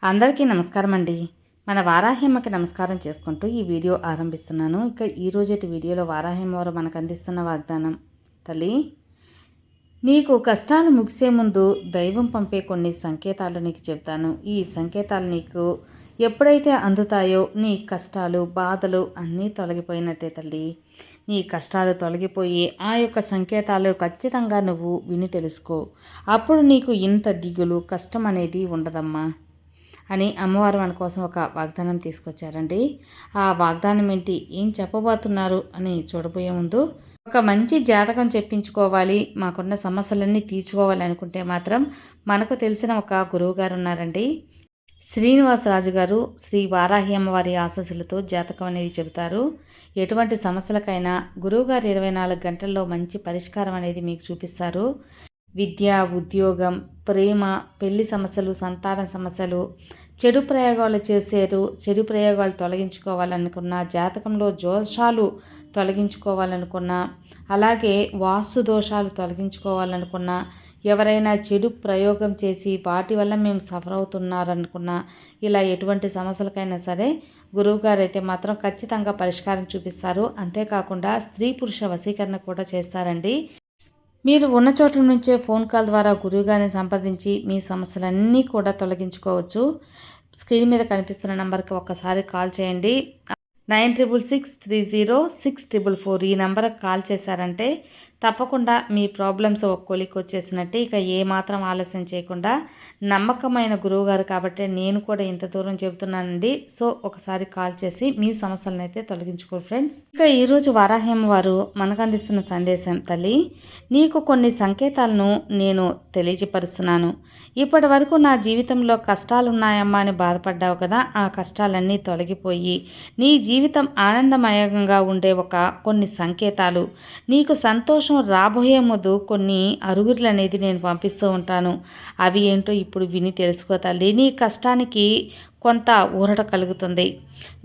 అందరికీ నమస్కారం అండి. మన వారాహ్యమ్మకి నమస్కారం చేసుకుంటూ ఈ వీడియో ఆరంభిస్తున్నాను. ఇక ఈరోజుటి వీడియోలో వారాహ్యమ్మ వారు మనకు అందిస్తున్న వాగ్దానం. తల్లి, నీకు కష్టాలు ముగిసే ముందు దైవం పంపే కొన్ని సంకేతాలు నీకు చెప్తాను. ఈ సంకేతాలు నీకు ఎప్పుడైతే అందుతాయో నీ కష్టాలు బాధలు అన్నీ తొలగిపోయినట్టే తల్లి. నీ కష్టాలు తొలగిపోయి ఆ యొక్క సంకేతాలు ఖచ్చితంగా నువ్వు విని తెలుసుకో. అప్పుడు నీకు ఇంత దిగులు కష్టం అనేది ఉండదమ్మా అని అమ్మవారు మన కోసం ఒక వాగ్దానం తీసుకొచ్చారండి. ఆ వాగ్దానం ఏంటి, ఏం చెప్పబోతున్నారు అని చూడబోయే ముందు, ఒక మంచి జాతకం చెప్పించుకోవాలి, మాకున్న సమస్యలన్నీ తీర్చుకోవాలి అనుకుంటే మాత్రం మనకు తెలిసిన ఒక గురువు గారు ఉన్నారండి. శ్రీనివాసరాజు గారు శ్రీ వారాహి అమ్మవారి ఆశీస్సులతో జాతకం అనేది చెబుతారు. ఎటువంటి సమస్యలకైనా గురువుగారు 24 గంటల్లో మంచి పరిష్కారం అనేది మీకు చూపిస్తారు. విద్య, ఉద్యోగం, ప్రేమ, పెళ్లి సమస్యలు, సంతాన సమస్యలు, చెడు ప్రయోగాలు చేశారు, చెడు ప్రయోగాలు తొలగించుకోవాలనుకున్న, జాతకంలో దోషాలు తొలగించుకోవాలనుకున్న, అలాగే వాస్తు దోషాలు తొలగించుకోవాలనుకున్న, ఎవరైనా చెడు ప్రయోగం చేసి వాటి వల్ల మేము సఫర్ అవుతున్నారనుకున్న, ఇలా ఎటువంటి సమస్యలకైనా సరే గురువుగారు అయితే మాత్రం ఖచ్చితంగా పరిష్కారం చూపిస్తారు. అంతేకాకుండా స్త్రీ పురుష వశీకరణ కూడా చేస్తారండి. మీరు ఉన్న చోట నుంచే ఫోన్ కాల్ ద్వారా గురువుగారిని సంప్రదించి మీ సమస్యలన్నీ కూడా తొలగించుకోవచ్చు. స్క్రీన్ మీద కనిపిస్తున్న నంబర్కి ఒక్కసారి కాల్ చేయండి. 96630644 ఈ నెంబర్కి కాల్ చేశారంటే తప్పకుండా మీ ప్రాబ్లమ్స్ ఒక కొలిక్కి వచ్చేసినట్టే. ఇక ఏమాత్రం ఆలస్యం చేయకుండా, నమ్మకమైన గురువుగారు కాబట్టి నేను కూడా ఇంత దూరం చెబుతున్నానండి. సో ఒకసారి కాల్ చేసి మీ సమస్యలను అయితే తొలగించుకో ఫ్రెండ్స్. ఇక ఈరోజు వారాహ్యమ్మ వారు మనకు అందిస్తున్న సందేశం. తల్లి, నీకు కొన్ని సంకేతాలను నేను తెలియజపరుస్తున్నాను. ఇప్పటి వరకు నా జీవితంలో కష్టాలున్నాయమ్మా అని బాధపడ్డావు కదా, ఆ కష్టాలన్నీ తొలగిపోయి నీ జీవితం ఆనందమయంగా ఉండే కొన్ని సంకేతాలు, నీకు సంతోషం రాబోయే ముందు కొన్ని అరుగులు అనేది నేను పంపిస్తూ ఉంటాను. అవి ఏంటో ఇప్పుడు విని తెలుసుకో తల్లి. నీ కష్టానికి కొంత ఊరట కలుగుతుంది.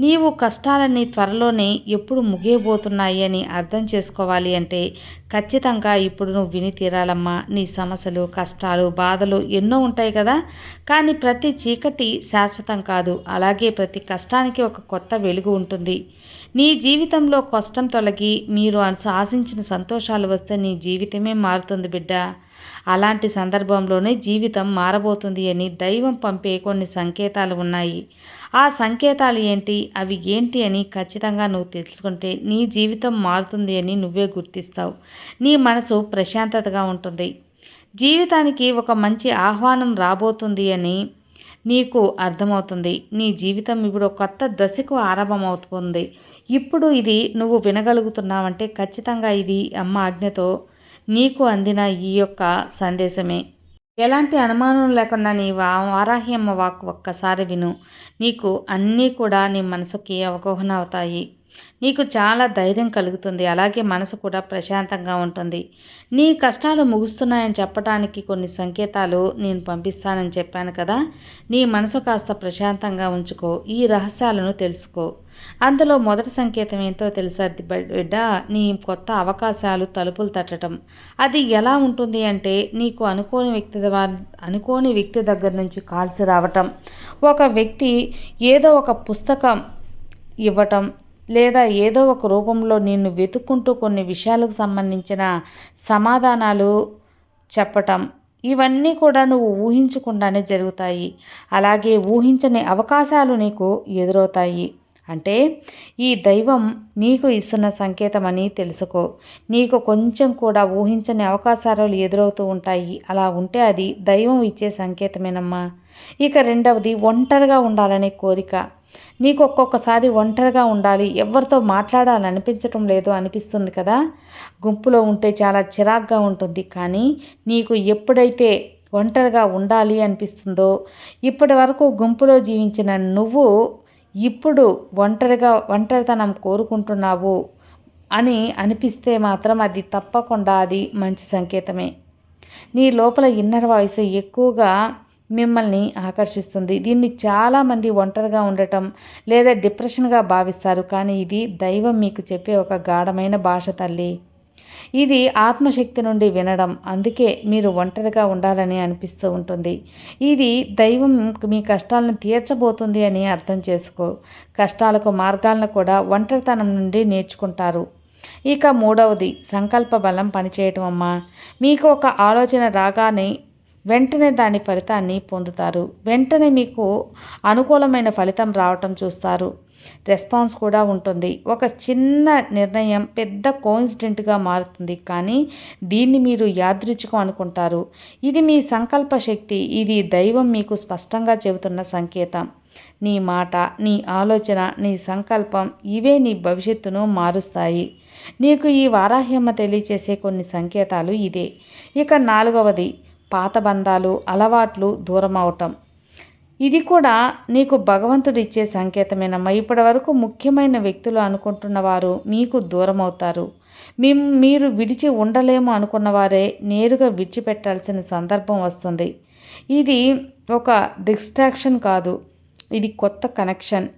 నీవు కష్టాలన్నీ త్వరలోనే ఎప్పుడు ముగియబోతున్నాయి అని అర్థం చేసుకోవాలి అంటే ఖచ్చితంగా ఇప్పుడు నువ్వు విని తీరాలమ్మా. నీ సమస్యలు, కష్టాలు, బాధలు ఎన్నో ఉంటాయి కదా, కానీ ప్రతి చీకటి శాశ్వతం కాదు. అలాగే ప్రతి కష్టానికి ఒక కొత్త వెలుగు ఉంటుంది. నీ జీవితంలో కష్టం తొలగి మీరు ఆశించిన సంతోషాలు వస్తే నీ జీవితమే మారుతుంది బిడ్డ. అలాంటి సందర్భంలోనే జీవితం మారబోతుంది అని దైవం పంపే కొన్ని సంకేతాలు ఉన్నాయి. ఆ సంకేతాలు ఏంటి, అవి ఏంటి అని ఖచ్చితంగా నువ్వు తెలుసుకుంటే నీ జీవితం మారుతుంది అని నువ్వే గుర్తిస్తావు. నీ మనసు ప్రశాంతతగా ఉంటుంది. జీవితానికి ఒక మంచి ఆహ్వానం రాబోతుంది అని నీకు అర్థమవుతుంది. నీ జీవితం ఇప్పుడు కొత్త దశకు ఆరంభమవుతుంది. ఇప్పుడు ఇది నువ్వు వినగలుగుతున్నావంటే ఖచ్చితంగా ఇది అమ్మ ఆజ్ఞతో నీకు అందిన ఈ యొక్క సందేశమే. ఎలాంటి అనుమానం లేకుండా నీ వారాహి అమ్మ వాక్ ఒక్కసారి విను. నీకు అన్నీ కూడా నీ మనసుకి అవగాహన అవుతాయి. నీకు చాలా ధైర్యం కలుగుతుంది. అలాగే మనసు కూడా ప్రశాంతంగా ఉంటుంది. నీ కష్టాలు ముగుస్తున్నాయని చెప్పడానికి కొన్ని సంకేతాలు నేను పంపిస్తానని చెప్పాను కదా, నీ మనసు కాస్త ప్రశాంతంగా ఉంచుకో. ఈ రహస్యాలను తెలుసుకో. అందులో మొదటి సంకేతం ఏంటో తెలుసా బిడ్డ, నీ కొత్త అవకాశాలు తలుపులు తట్టడం. అది ఎలా ఉంటుంది అంటే, నీకు అనుకోని వ్యక్తి దగ్గర నుంచి కాల్స్ రావటం, ఒక వ్యక్తి ఏదో ఒక పుస్తకం ఇవ్వటం, లేదా ఏదో ఒక రూపంలో నిన్ను వెతుక్కుంటూ కొన్ని విషయాలకు సంబంధించిన సమాధానాలు చెప్పటం, ఇవన్నీ కూడా నువ్వు ఊహించకుండానే జరుగుతాయి. అలాగే ఊహించని అవకాశాలు నీకు ఎదురవుతాయి. అంటే ఈ దైవం నీకు ఇస్తున్న సంకేతం అని తెలుసుకో. నీకు కొంచెం కూడా ఊహించని అవకాశాలు ఎదురవుతూ ఉంటాయి. అలా ఉంటే అది దైవం ఇచ్చే సంకేతమేనమ్మా. ఇక రెండవది, ఒంటరిగా ఉండాలనే కోరిక. నీకు ఒక్కొక్కసారి ఒంటరిగా ఉండాలి, ఎవరితో మాట్లాడాలనిపించటం లేదు అనిపిస్తుంది కదా, గుంపులో ఉంటే చాలా చిరాగ్గా ఉంటుంది. కానీ నీకు ఎప్పుడైతే ఒంటరిగా ఉండాలి అనిపిస్తుందో, ఇప్పటి వరకు గుంపులో జీవించిన నువ్వు ఇప్పుడు ఒంటరితనం కోరుకుంటున్నావు అని అనిపిస్తే మాత్రం అది తప్పకుండా అది మంచి సంకేతమే. నీ లోపల ఇన్నర్ వాయిస్ ఎక్కువగా మిమ్మల్ని ఆకర్షిస్తుంది. దీన్ని చాలామంది ఒంటరిగా ఉండటం లేదా డిప్రెషన్గా భావిస్తారు. కానీ ఇది దైవం మీకు చెప్పే ఒక గాఢమైన భాష తల్లి. ఇది ఆత్మశక్తి నుండి వినడం. అందుకే మీరు ఒంటరిగా ఉండాలని అనిపిస్తూ ఉంటుంది. ఇది దైవం మీ కష్టాలను తీర్చబోతుంది అని అర్థం చేసుకో. కష్టాలకు మార్గాలను కూడా ఒంటరితనం నుండి నేర్చుకుంటారు. ఇక మూడవది సంకల్ప బలం పనిచేయటం అమ్మా. మీకు ఒక ఆలోచన రాగానే వెంటనే దాని ఫలితాన్ని పొందుతారు. వెంటనే మీకు అనుకూలమైన ఫలితం రావటం చూస్తారు. రెస్పాన్స్ కూడా ఉంటుంది. ఒక చిన్న నిర్ణయం పెద్ద కోఇన్సిడెంట్గా మారుతుంది, కానీ దీన్ని మీరు యాదృచ్ఛికం అనుకుంటారు. ఇది మీ సంకల్ప శక్తి. ఇది దైవం మీకు స్పష్టంగా చెబుతున్న సంకేతం. నీ మాట, నీ ఆలోచన, నీ సంకల్పం ఇవే నీ భవిష్యత్తును మారుస్తాయి. నీకు ఈ వారాహ్యమ్మ తెలియచేసే కొన్ని సంకేతాలు ఇదే. ఇక నాలుగవది పాత బంధాలు, అలవాట్లు దూరం అవటం. ఇది కూడా నీకు భగవంతుడు ఇచ్చే సంకేతమేనమ్మా. ఇప్పటి వరకు ముఖ్యమైన వ్యక్తులు అనుకుంటున్న వారు మీకు దూరం అవుతారు. మీరు విడిచి ఉండలేము అనుకున్న వారే నేరుగా విడిచిపెట్టాల్సిన సందర్భం వస్తుంది. ఇది ఒక డిస్ట్రాక్షన్ కాదు, ఇది కొత్త కనెక్షన్.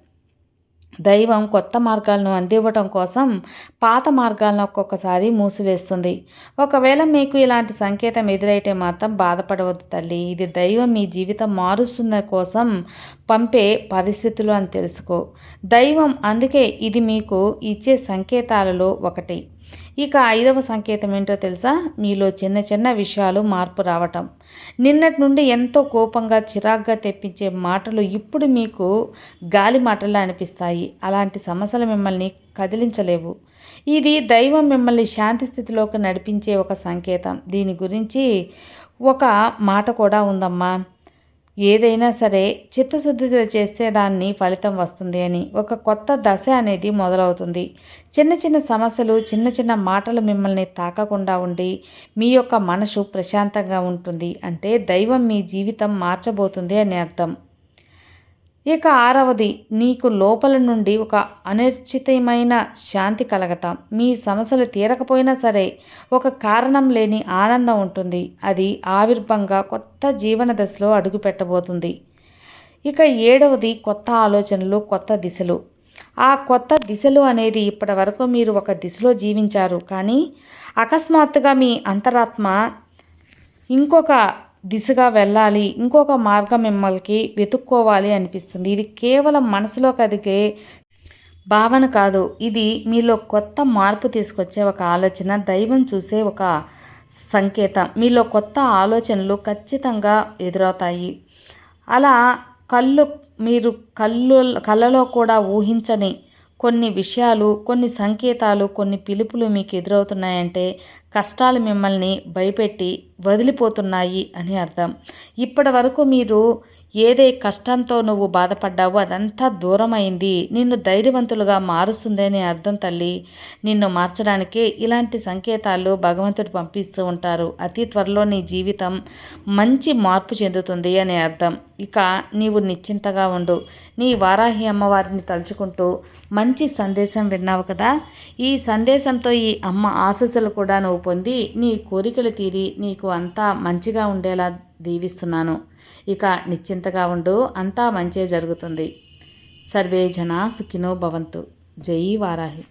దైవం కొత్త మార్గాలను అందివ్వటం కోసం పాత మార్గాలను ఒక్కొక్కసారి మూసివేస్తుంది. ఒకవేళ మీకు ఇలాంటి సంకేతం ఎదురైతే మాత్రం బాధపడవద్దు తల్లి. ఇది దైవం మీ జీవితం మారుస్తున్న కోసం పంపే పరిస్థితులు అని తెలుసుకో. దైవం అందుకే ఇది మీకు ఇచ్చే సంకేతాలలో ఒకటి. ఇక ఐదవ సంకేతం ఏంటో తెలుసా? మీలో చిన్న చిన్న విషయాలు మార్పు రావటం. నిన్నటి నుండి ఎంతో కోపంగా చిరాగ్గా తెప్పించే మాటలు ఇప్పుడు మీకు గాలి మాటలా అనిపిస్తాయి. అలాంటి సమస్యలు మిమ్మల్ని కదిలించలేవు. ఇది దైవం మిమ్మల్ని శాంతి స్థితిలోకి నడిపించే ఒక సంకేతం. దీని గురించి ఒక మాట కూడా ఉందమ్మా. ఏదైనా సరే చిత్తశుద్ధితో చేస్తే దాన్ని ఫలితం వస్తుంది అని. ఒక కొత్త దశ అనేది మొదలవుతుంది. చిన్న చిన్న సమస్యలు, చిన్న చిన్న మాటలు మిమ్మల్ని తాకకుండా ఉండి మీ యొక్క మనసు ప్రశాంతంగా ఉంటుంది. అంటే దైవం మీ జీవితం మార్చబోతుంది అని అర్థం. ఇక ఆరవది నీకు లోపల నుండి ఒక అనిశ్చితమైన శాంతి కలగటం. మీ సమస్యలు తీరకపోయినా సరే ఒక కారణం లేని ఆనందం ఉంటుంది. అది ఆవిర్భంగా కొత్త జీవన దశలో అడుగుపెట్టబోతుంది. ఇక ఏడవది కొత్త ఆలోచనలు, కొత్త దిశలు. ఆ కొత్త దిశలు అనేది ఇప్పటి వరకు మీరు ఒక దిశలో జీవించారు, కానీ అకస్మాత్తుగా మీ అంతరాత్మ ఇంకొక దిశగా వెళ్ళాలి, ఇంకొక మార్గం మిమ్మల్ని వెతుక్కోవాలి అనిపిస్తుంది. ఇది కేవలం మనసులో కదిగే భావన కాదు. ఇది మీలో కొత్త మార్పు తీసుకొచ్చే ఒక ఆలోచన, దైవం చూసే ఒక సంకేతం. మీలో కొత్త ఆలోచనలు ఖచ్చితంగా ఎదురవుతాయి. అలా మీరు కళ్ళలో కూడా ఊహించని కొన్ని విషయాలు, కొన్ని సంకేతాలు, కొన్ని పిలుపులు మీకు ఎదురవుతున్నాయంటే కష్టాలు మిమ్మల్ని భయపెట్టి వదిలిపోతున్నాయి అని అర్థం. ఇప్పటి వరకు మీరు ఏదే కష్టంతో నువ్వు బాధపడ్డావో అదంతా దూరమైంది. నిన్ను ధైర్యవంతులుగా మారుస్తుంది అని అర్థం తల్లి. నిన్ను మార్చడానికే ఇలాంటి సంకేతాలు భగవంతుడు పంపిస్తూ ఉంటారు. అతి త్వరలో నీ జీవితం మంచి మార్పు చెందుతుంది అని అర్థం. ఇక నీవు నిశ్చింతగా ఉండు. నీ వారాహి అమ్మవారిని తలుచుకుంటూ మంచి సందేశం విన్నావు కదా. ఈ సందేశంతో ఈ అమ్మ ఆశీస్సులు కూడా నువ్వు పొంది నీ కోరికలు తీరి నీకు అంతా మంచిగా ఉండేలా దీవిస్తున్నాను. ఇక నిశ్చింతగా ఉండు, అంతా మంచే జరుగుతుంది. సర్వే జనా సుఖినో భవంతు. జై వారాహి.